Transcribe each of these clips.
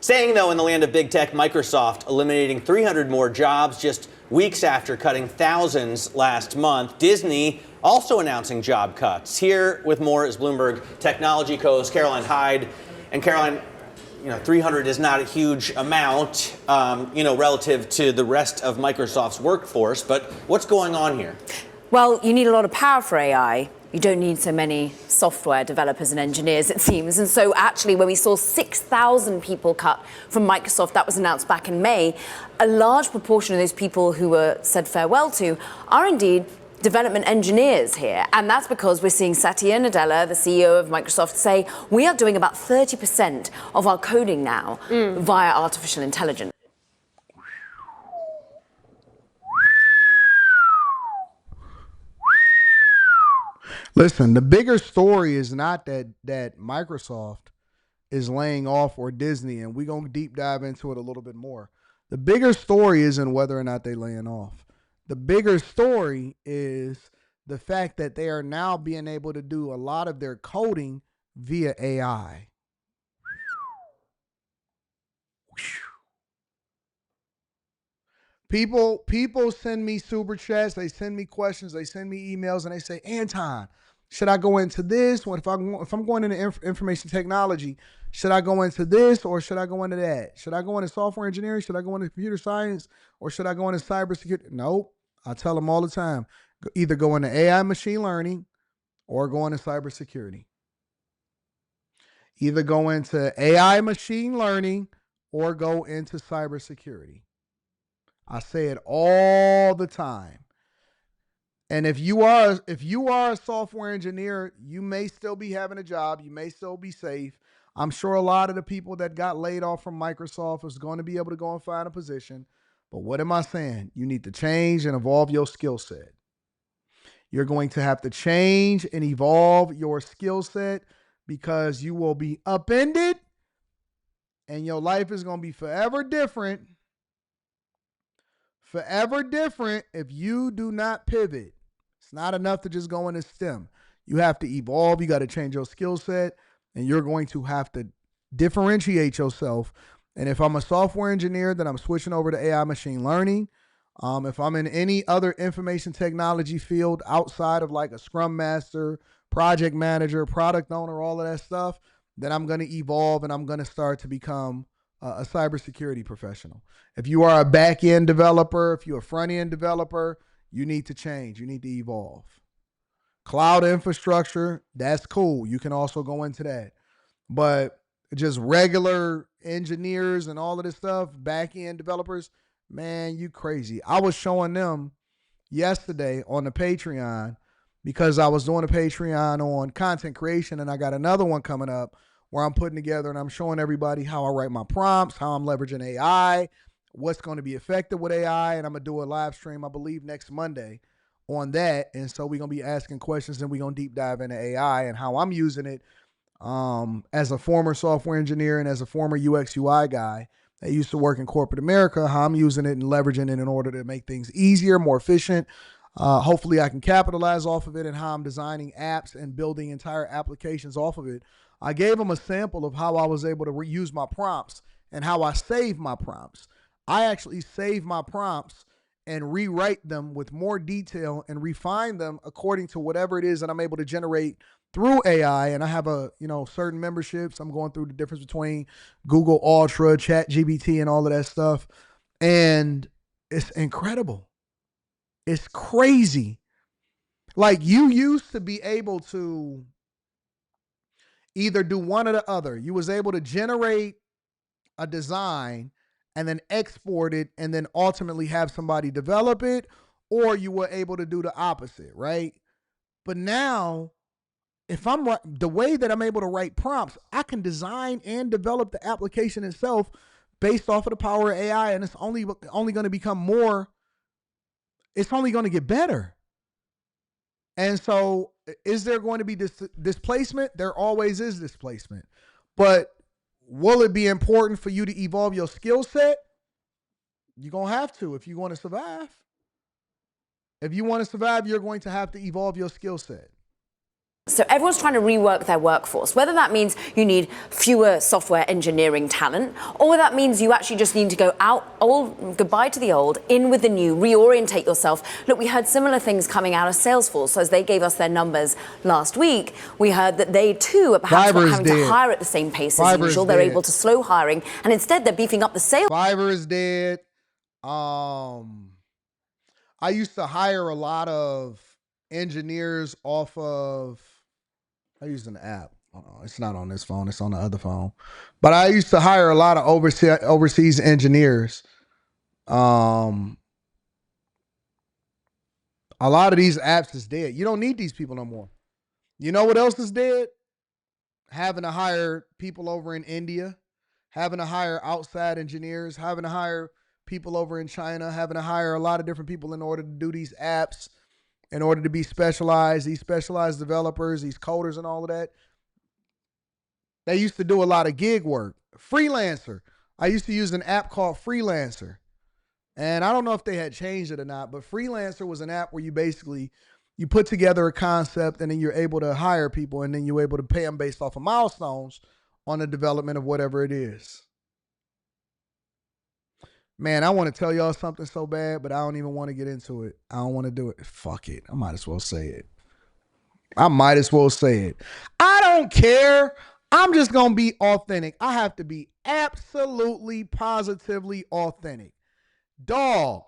Staying, though, in the land of big tech, Microsoft eliminating 300 more jobs just weeks after cutting thousands last month. Disney also announcing job cuts. Here with more is Bloomberg technology co-host Caroline Hyde. And Caroline, 300 is not a huge amount, relative to the rest of Microsoft's workforce. But what's going on here? Well, you need a lot of power for AI. You don't need so many software developers and engineers, it seems. And so actually, when we saw 6,000 people cut from Microsoft, that was announced back in May, a large proportion of those people who were said farewell to are indeed development engineers here. And that's because we're seeing Satya Nadella, the CEO of Microsoft, say, we are doing about 30% of our coding now via artificial intelligence. Listen, the bigger story is not that Microsoft is laying off or Disney, and we're going to deep dive into it a little bit more. The bigger story isn't whether or not they're laying off. The bigger story is the fact that they are now being able to do a lot of their coding via AI. People send me super chats, they send me questions, they send me emails, and they say, Anton, should I go into this? If I'm going into information technology, should I go into this or should I go into that? Should I go into software engineering? Should I go into computer science? Or should I go into cybersecurity? Nope. I tell them all the time, either go into AI machine learning or go into cybersecurity. Either go into AI machine learning or go into cybersecurity. I say it all the time. And if you are a software engineer, you may still be having a job. You may still be safe. I'm sure a lot of the people that got laid off from Microsoft is going to be able to go and find a position. But what am I saying? You need to change and evolve your skill set. You're going to have to change and evolve your skill set because you will be upended and your life is going to be forever different. Forever different if you do not pivot. It's not enough to just go into STEM. You have to evolve. You got to change your skill set, and you're going to have to differentiate yourself. And if I'm a software engineer, then I'm switching over to AI machine learning. If I'm in any other information technology field outside of like a Scrum Master, project manager, product owner, all of that stuff, then I'm going to evolve and I'm going to start to become a cybersecurity professional. If you are a back-end developer, if you're a front-end developer, you need to change. You need to evolve. Cloud infrastructure, that's cool. You can also go into that. But just regular engineers and all of this stuff, back-end developers, man, you crazy. I was showing them yesterday on the Patreon because I was doing a Patreon on content creation, and I got another one coming up where I'm putting together and I'm showing everybody how I write my prompts, how I'm leveraging AI, what's going to be effective with AI. And I'm going to do a live stream, I believe, next Monday on that. And so we're going to be asking questions and we're going to deep dive into AI and how I'm using it as a former software engineer and as a former UX UI guy that used to work in corporate America, how I'm using it and leveraging it in order to make things easier, more efficient. Hopefully I can capitalize off of it and how I'm designing apps and building entire applications off of it. I gave them a sample of how I was able to reuse my prompts and how I save my prompts. I actually save my prompts and rewrite them with more detail and refine them according to whatever it is that I'm able to generate through AI. And I have certain memberships. I'm going through the difference between Google Ultra, ChatGPT, and all of that stuff. And it's incredible. It's crazy. Like, you used to be able to either do one or the other. You was able to generate a design and then export it and then ultimately have somebody develop it, or you were able to do the opposite, right? But now, if I'm the way that I'm able to write prompts, I can design and develop the application itself based off of the power of AI, and it's only going to become more. It's only going to get better. And so, is there going to be displacement? There always is displacement. But will it be important for you to evolve your skill set? You're going to have to if you want to survive. If you want to survive, you're going to have to evolve your skill set. So everyone's trying to rework their workforce, whether that means you need fewer software engineering talent, or whether that means you actually just need to go out, goodbye to the old, in with the new, reorientate yourself. Look, we heard similar things coming out of Salesforce. So as they gave us their numbers last week, we heard that they too are perhaps not having to hire at the same pace as usual. They're able to slow hiring, and instead they're beefing up the sales. Fiverr is dead. I used to hire a lot of engineers off of, I used an app. It's not on this phone. It's on the other phone. But I used to hire a lot of overseas engineers. A lot of these apps is dead. You don't need these people no more. You know what else is dead? Having to hire people over in India, having to hire outside engineers, having to hire people over in China, having to hire a lot of different people in order to do these apps, in order to be specialized, these specialized developers, these coders and all of that. They used to do a lot of gig work. Freelancer. I used to use an app called Freelancer. And I don't know if they had changed it or not, but Freelancer was an app where you basically, you put together a concept and then you're able to hire people and then you're able to pay them based off of milestones on the development of whatever it is. Man, I want to tell y'all something so bad, but I don't even want to get into it. I don't want to do it. Fuck it. I might as well say it. I don't care. I'm just going to be authentic. I have to be absolutely, positively authentic. Dog.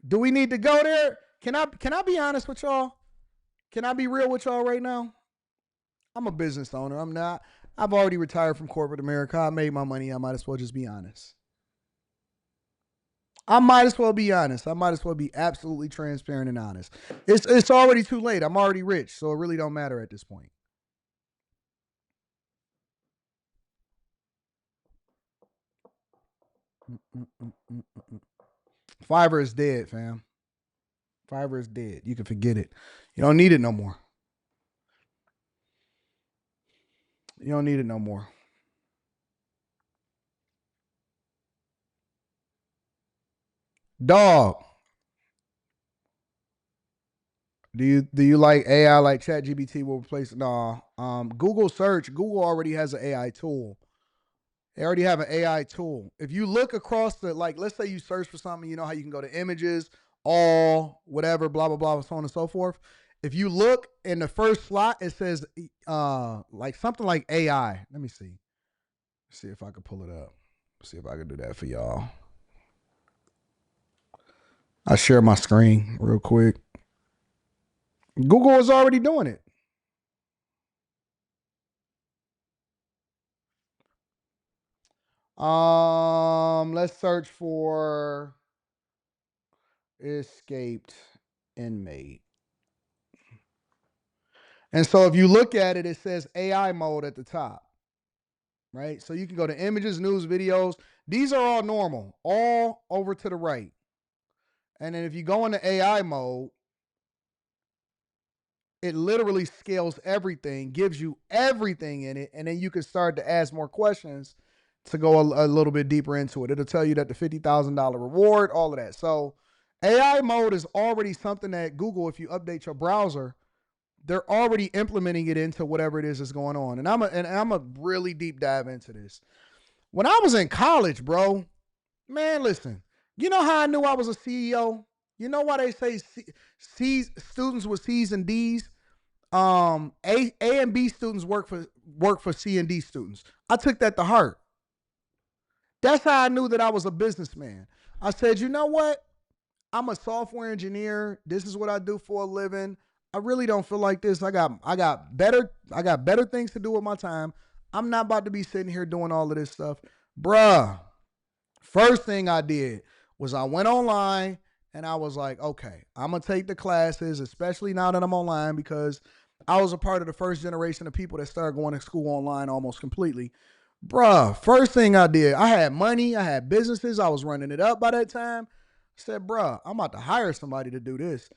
Do we need to go there? Can I be honest with y'all? Can I be real with y'all right now? I'm a business owner. I'm not. I've already retired from corporate America. I made my money. I might as well just be honest. I might as well be honest. I might as well be absolutely transparent and honest. It's already too late. I'm already rich, so it really don't matter at this point. Fiverr is dead, fam. Fiverr is dead. You can forget it. You don't need it no more. You don't need it no more. Dog. Do you like AI like ChatGPT will replace? No. Google search. Google already has an AI tool. They already have an AI tool. If you look across the, like, let's say you search for something, you know how you can go to images, all, whatever, blah, blah, blah, so on and so forth. If you look in the first slot, it says like something like AI. Let me see. See if I can pull it up. See if I can do that for y'all. I share my screen real quick. Google is already doing it. Let's search for escaped inmate. And so if you look at it, it says AI mode at the top, right? So you can go to images, news, videos. These are all normal, all over to the right. And then if you go into AI mode, it literally scales everything, gives you everything in it, and then you can start to ask more questions to go a little bit deeper into it. It'll tell you that the $50,000 reward, all of that. So AI mode is already something that Google, if you update your browser, they're already implementing it into whatever it is that's going on. And I'm a really deep dive into this. When I was in college, bro, man, listen, you know how I knew I was a CEO? You know why they say students with C's and D's? A and B students work for C and D students. I took that to heart. That's how I knew that I was a businessman. I said, you know what? I'm a software engineer. This is what I do for a living. I really don't feel like this. I got better things to do with my time. I'm not about to be sitting here doing all of this stuff. Bruh, first thing I did was I went online and I was like, okay, I'm going to take the classes, especially now that I'm online, because I was a part of the first generation of people that started going to school online almost completely. Bruh, first thing I did, I had money, I had businesses, I was running it up by that time. I said, bruh, I'm about to hire somebody to do this.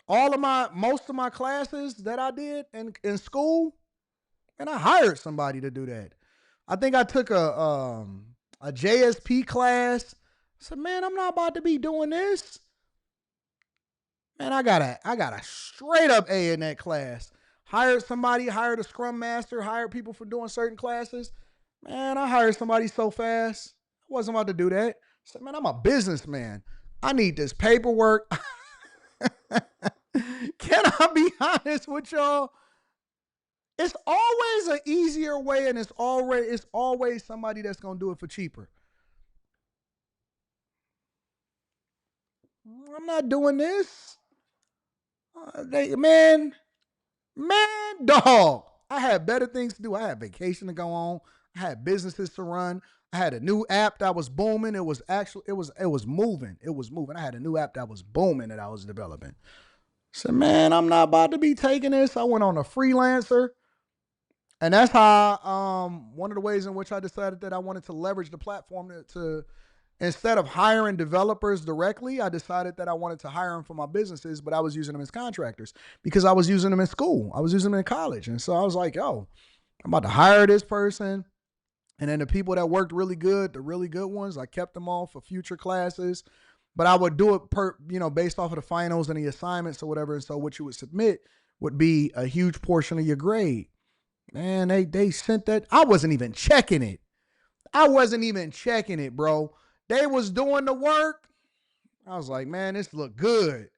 Most of my classes that I did in school, and I hired somebody to do that. I think I took a JSP class. I said, man, I'm not about to be doing this. Man, I got a straight up A in that class. Hired somebody, hired a scrum master, hired people for doing certain classes. Man, I hired somebody so fast. I wasn't about to do that. I said, man, I'm a businessman. I need this paperwork. Can I be honest with y'all? It's always an easier way, and it's always somebody that's gonna do it for cheaper. I'm not doing this. Man, dog. I had better things to do. I had vacation to go on. I had businesses to run. I had a new app that was booming. It was moving. It was moving. I had a new app that was booming that I was developing. I said, man, I'm not about to be taking this. I went on a freelancer. And that's how one of the ways in which I decided that I wanted to leverage the platform to instead of hiring developers directly, I decided that I wanted to hire them for my businesses, but I was using them as contractors because I was using them in school. I was using them in college. And so I was like, yo, I'm about to hire this person. And then the people that worked really good, the really good ones, I kept them all for future classes. But I would do it based off of the finals and the assignments or whatever. And so what you would submit would be a huge portion of your grade. Man, they sent that. I wasn't even checking it. Bro. They was doing the work. I was like, man, this look good.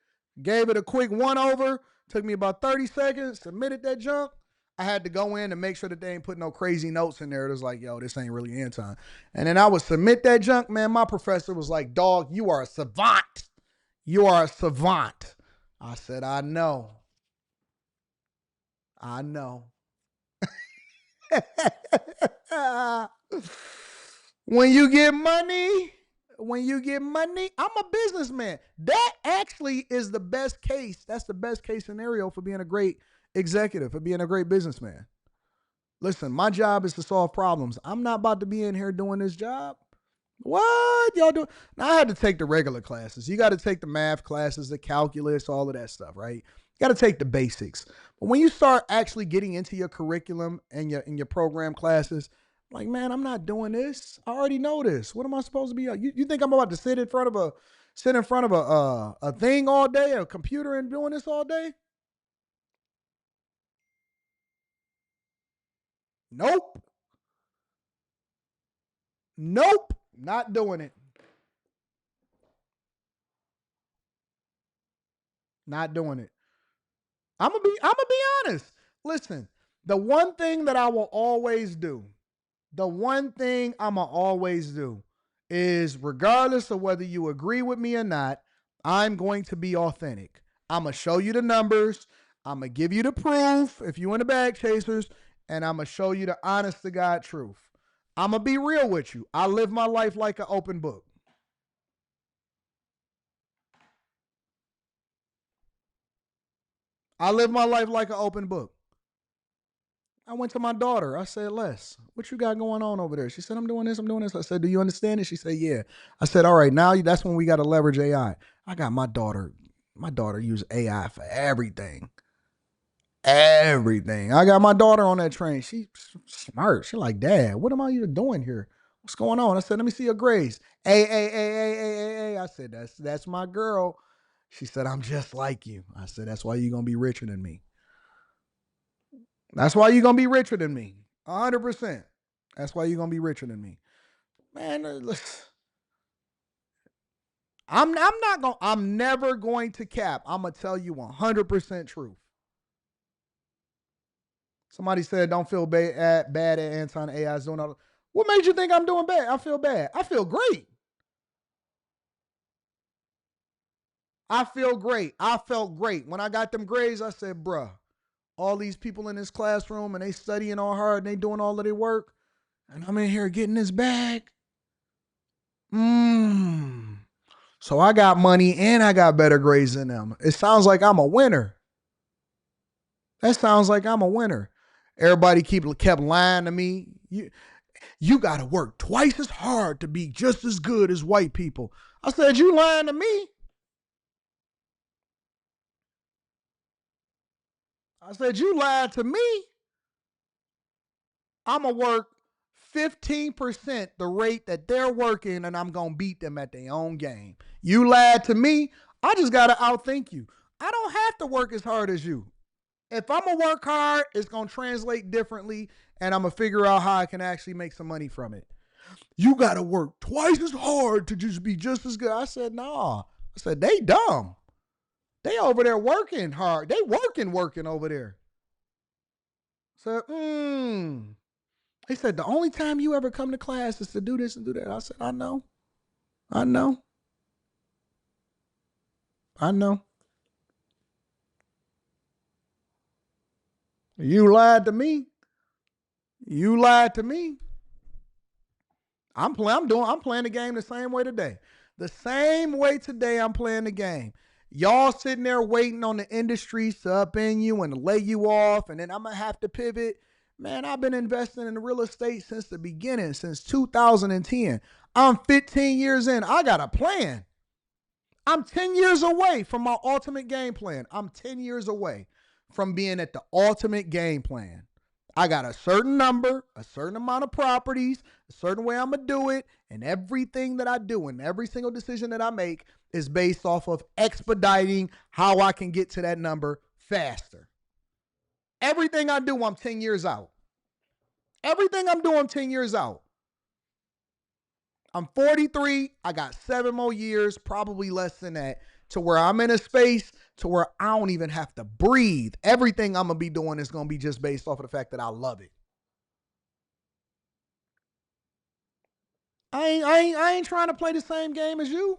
Gave it a quick one over. Took me about 30 seconds. Submitted that junk. I had to go in and make sure that they ain't put no crazy notes in there. It was like, yo, this ain't really Anton. And then I would submit that junk. Man, my professor was like, dog, you are a savant. You are a savant. I said, I know. When you get money, I'm a businessman. That actually is the best case. That's the best case scenario for being a great executive, for being a great businessman. Listen, my job is to solve problems. I'm not about to be in here doing this job. What y'all doing? Now I had to take the regular classes. You got to take the math classes, the calculus, all of that stuff, right? You got to take the basics. But when you start actually getting into your curriculum and your program classes, like, man, I'm not doing this. I already know this. What am I supposed to be? You think I'm about to sit in front of a thing all day, a computer, and doing this all day? Nope. Not doing it. Not doing it. I'm gonna be honest. Listen, the one thing that I will always do, is regardless of whether you agree with me or not, I'm going to be authentic. I'm gonna show you the numbers. I'm gonna give you the proof if you in the bag chasers, and I'm gonna show you the honest to God truth. I'm gonna be real with you. I live my life like an open book. I live my life like an open book. I went to my daughter. I said, Les, what you got going on over there? She said, I'm doing this. I said, do you understand it? She said, yeah. I said, all right, now that's when we got to leverage AI. I got my daughter. My daughter use AI for everything. Everything. I got my daughter on that train. She's smart. She like, Dad, what am I even doing here? What's going on? I said, let me see your grades. A. I said, that's my girl. She said, I'm just like you. I said, that's why you're going to be richer than me. That's why you're going to be richer than me. 100%. That's why you're going to be richer than me. Man, listen. I'm never going to cap. I'm going to tell you 100% truth. Somebody said, don't feel bad at Anton AI's doing all. What made you think I'm doing bad? I feel bad. I feel great. I felt great. When I got them grades, I said, bruh, all these people in this classroom and they studying all hard and they doing all of their work. And I'm in here getting this bag. So I got money and I got better grades than them. It sounds like I'm a winner. That sounds like I'm a winner. Everybody kept lying to me. You got to work twice as hard to be just as good as white people. I said, you lying to me? I said, you lied to me. I'm going to work 15% the rate that they're working, and I'm going to beat them at their own game. You lied to me. I just got to outthink you. I don't have to work as hard as you. If I'm going to work hard, it's going to translate differently, and I'm going to figure out how I can actually make some money from it. You got to work twice as hard to just be just as good. I said, nah. I said, they dumb. They over there working hard. They working over there. I said, He said, the only time you ever come to class is to do this and do that. I said, I know. You lied to me. I'm playing the game the same way today. The same way today I'm playing the game. Y'all sitting there waiting on the industries to upend you and to lay you off, and then I'm going to have to pivot. Man, I've been investing in real estate since the beginning, since 2010. I'm 15 years in. I got a plan. I'm 10 years away from my ultimate game plan. I'm 10 years away from being at the ultimate game plan. I got a certain number, a certain amount of properties, a certain way I'm going to do it, and everything that I do and every single decision that I make is based off of expediting how I can get to that number faster. Everything I do, I'm 10 years out. Everything I'm doing, I'm 10 years out. I'm 43. I got 7 more years, probably less than that, to where I'm in a space to where I don't even have to breathe. Everything I'm going to be doing is going to be just based off of the fact that I love it. I ain't trying to play the same game as you.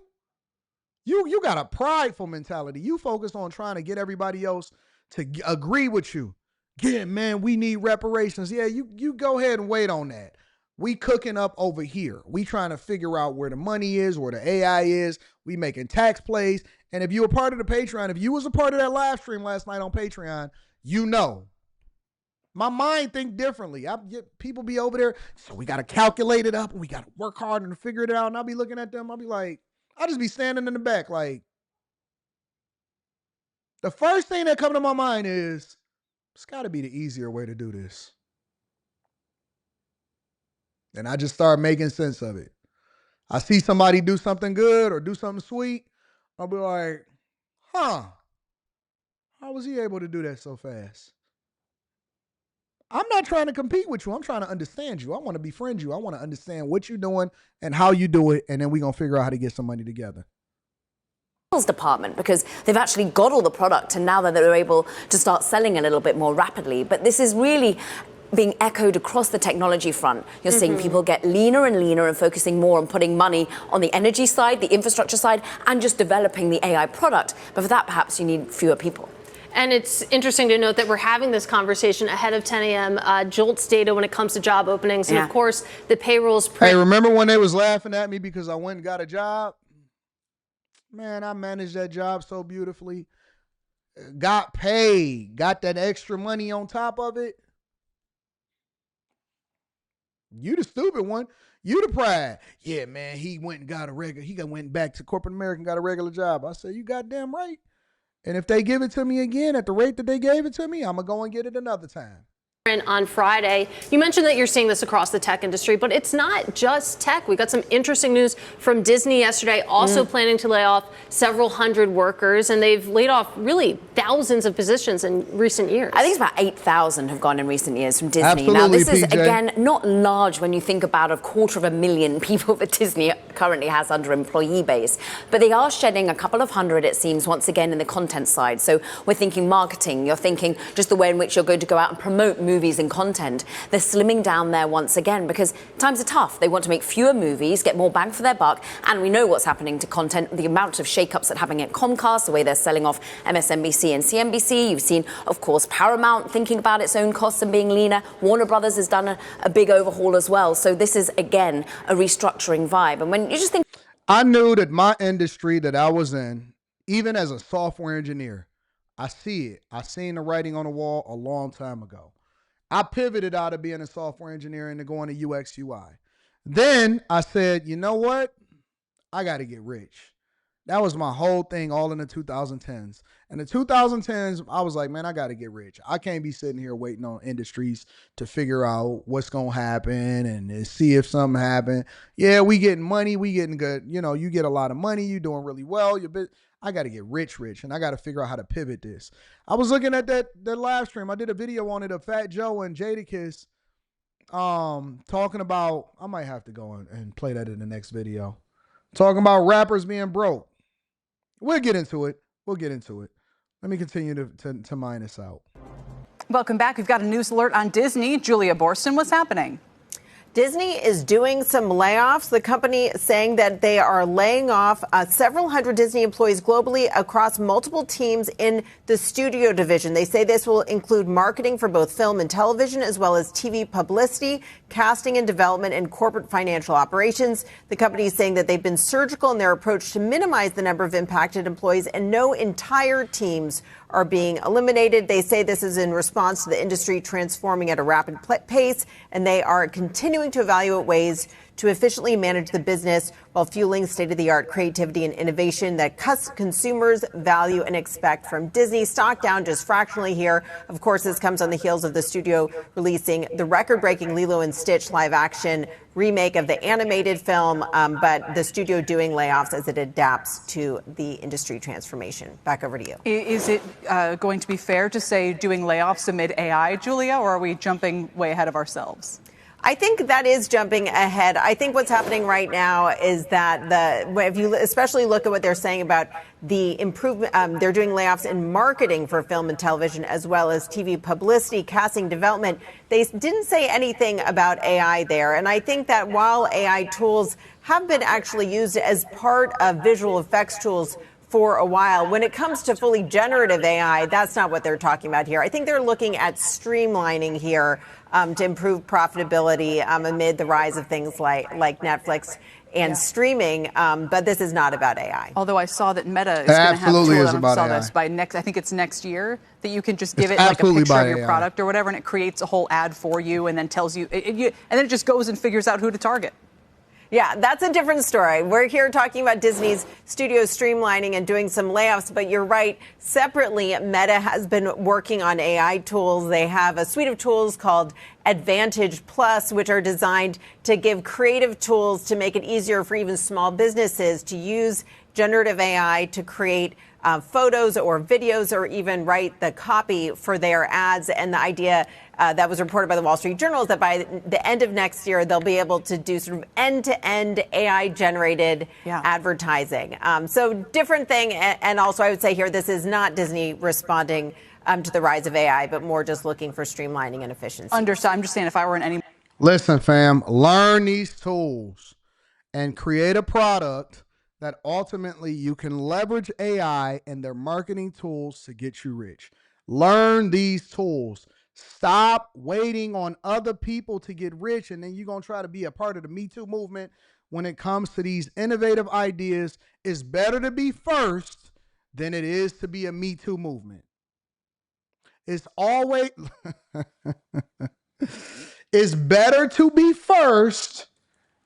You got a prideful mentality. You focus on trying to get everybody else to agree with you. Yeah, man, we need reparations. Yeah, you go ahead and wait on that. We cooking up over here. We trying to figure out where the money is, where the AI is. We making tax plays. And if you were part of the Patreon, if you was a part of that live stream last night on Patreon, you know. My mind think differently. People be over there, so we got to calculate it up. And we got to work hard and figure it out. And I'll be looking at them. I'll be like, I'll just be standing in the back like, the first thing that comes to my mind is, it's got to be the easier way to do this. And I just start making sense of it. I see somebody do something good or do something sweet. I'll be like, how was he able to do that so fast? I'm not trying to compete with you. I'm trying to understand you. I want to befriend you. I want to understand what you're doing and how you do it. And then we're going to figure out how to get some money together. Department, because they've actually got all the product and now that they're able to start selling a little bit more rapidly. But this is really being echoed across the technology front. You're seeing people get leaner and leaner and focusing more on putting money on the energy side, the infrastructure side, and just developing the AI product. But for that, perhaps you need fewer people. And it's interesting to note that we're having this conversation ahead of 10 a.m. JOLTS data when it comes to job openings. And of course, the payrolls. Hey, remember when they was laughing at me because I went and got a job? Man, I managed that job so beautifully. Got paid. Got that extra money on top of it. You the stupid one. You the pride. Yeah, man, he went and got a regular. He went back to corporate America and got a regular job. I said, you goddamn right. And if they give it to me again at the rate that they gave it to me, I'm going to go and get it another time. On Friday, you mentioned that you're seeing this across the tech industry, but it's not just tech. We got some interesting news from Disney yesterday, also planning to lay off several hundred workers, and they've laid off really thousands of positions in recent years. I think it's about 8,000 have gone in recent years from Disney. Absolutely, now, this is, PJ. again, not large when you think about 250,000 people that Disney currently has under employee base, but they are shedding a couple of hundred, it seems, once again in the content side. So we're thinking marketing, you're thinking just the way in which you're going to go out and promote movies and content. They're slimming down there once again because times are tough. They want to make fewer movies, get more bang for their buck, and we know what's happening to content, the amount of shakeups that are happening at Comcast, the way they're selling off MSNBC and CNBC. You've seen, of course, Paramount thinking about its own costs and being leaner. Warner Brothers has done a big overhaul as well. So this is, again, a restructuring vibe. And when you just think... I knew that my industry that I was in, even as a software engineer, I see it. I seen the writing on the wall a long time ago. I pivoted out of being a software engineer into going to UX UI. Then I said, you know what? I got to get rich. That was my whole thing all in the 2010s. In the 2010s, I was like, man, I got to get rich. I can't be sitting here waiting on industries to figure out what's going to happen and see if something happened. Yeah, we getting money. We getting good. You know, you get a lot of money. You doing really well. I got to get rich. And I got to figure out how to pivot this. I was looking at that live stream. I did a video on it of Fat Joe and Jadakiss talking about, I might have to go and play that in the next video. Talking about rappers being broke. We'll get into it. Let me continue to mine this out. Welcome back. We've got a news alert on Disney. Julia Borston, what's happening? Disney is doing some layoffs. The company saying that they are laying off several hundred Disney employees globally across multiple teams in the studio division. They say this will include marketing for both film and television, as well as TV publicity, casting and development, and corporate financial operations. The company is saying that they've been surgical in their approach to minimize the number of impacted employees, and no entire teams are being eliminated. They say this is in response to the industry transforming at a rapid pace, and they are continuing to evaluate ways to efficiently manage the business while fueling state-of-the-art creativity and innovation that consumers value and expect from Disney. Stock down just fractionally here. Of course, this comes on the heels of the studio releasing the record-breaking Lilo and Stitch live-action remake of the animated film, but the studio doing layoffs as it adapts to the industry transformation. Back over to you. Is it going to be fair to say doing layoffs amid AI, Julia, or are we jumping way ahead of ourselves? I think that is jumping ahead. I think what's happening right now is that if you especially look at what they're saying about the improvement, they're doing layoffs in marketing for film and television, as well as TV publicity, casting, development. They didn't say anything about AI there. And I think that while AI tools have been actually used as part of visual effects tools for a while, when it comes to fully generative AI, that's not what they're talking about here. I think they're looking at streamlining here to improve profitability amid the rise of things like Netflix and streaming. But this is not about AI. Although I saw that Meta is going to have a tool, and I saw this by next, I think it's next year, that you can just give it like a picture of your product or whatever, and it creates a whole ad for you and then tells you, and then it just goes and figures out who to target. Yeah, that's a different story. We're here talking about Disney's studios streamlining and doing some layoffs, but you're right. Separately, Meta has been working on AI tools. They have a suite of tools called Advantage Plus, which are designed to give creative tools to make it easier for even small businesses to use generative AI to create photos or videos or even write the copy for their ads. And the idea that was reported by the Wall Street Journal is that by the end of next year, they'll be able to do sort of end-to-end AI-generated advertising. So different thing. And also, I would say here, this is not Disney responding to the rise of AI, but more just looking for streamlining and efficiency. Understood. I'm just saying, if I were in any... Listen, fam, learn these tools and create a product that ultimately you can leverage AI and their marketing tools to get you rich. Learn these tools. Stop waiting on other people to get rich, and then you're going to try to be a part of the Me Too movement when it comes to these innovative ideas. It's better to be first than it is to be a Me Too movement. It's always... It's better to be first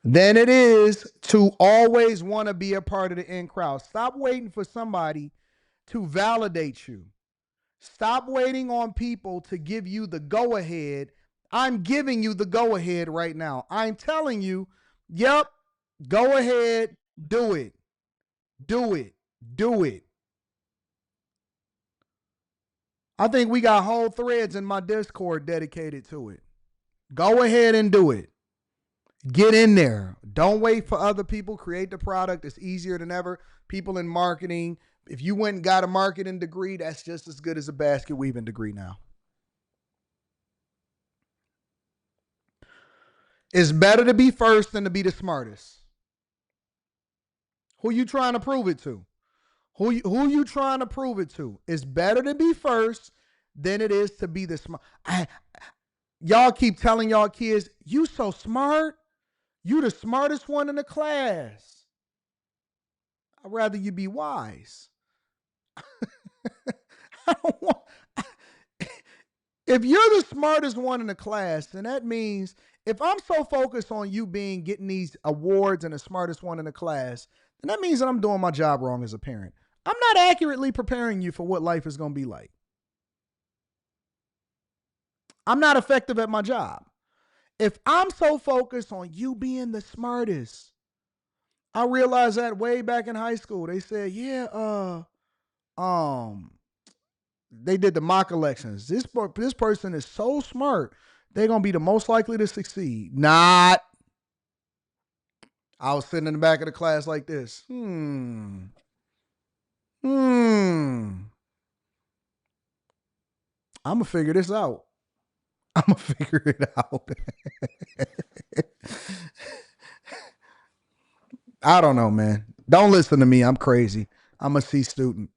than it is to always want to be a part of the in crowd. Stop waiting for somebody to validate you. Stop waiting on people to give you the go-ahead. I'm giving you the go-ahead right now. I'm telling you, yep, go ahead, do it. Do it. Do it. I think we got whole threads in my Discord dedicated to it. Go ahead and do it. Get in there. Don't wait for other people. Create the product. It's easier than ever. People in marketing, if you went and got a marketing degree, that's just as good as a basket weaving degree now. It's better to be first than to be the smartest. Who you trying to prove it to? Who you trying to prove it to? It's better to be first than it is to be the smart. Y'all keep telling y'all kids, you so smart. You the smartest one in the class. I'd rather you be wise. If you're the smartest one in the class, then that means if I'm so focused on you getting these awards and the smartest one in the class, And that means that I'm doing my job wrong as a parent. I'm not accurately preparing you for what life is going to be like. I'm not effective at my job. If I'm so focused on you being the smartest, I realized that way back in high school. They said, they did the mock elections. This person is so smart, they're going to be the most likely to succeed. Not. I was sitting in the back of the class like this. I'm going to figure this out. I'm going to figure it out. I don't know, man. Don't listen to me. I'm crazy. I'm a C student.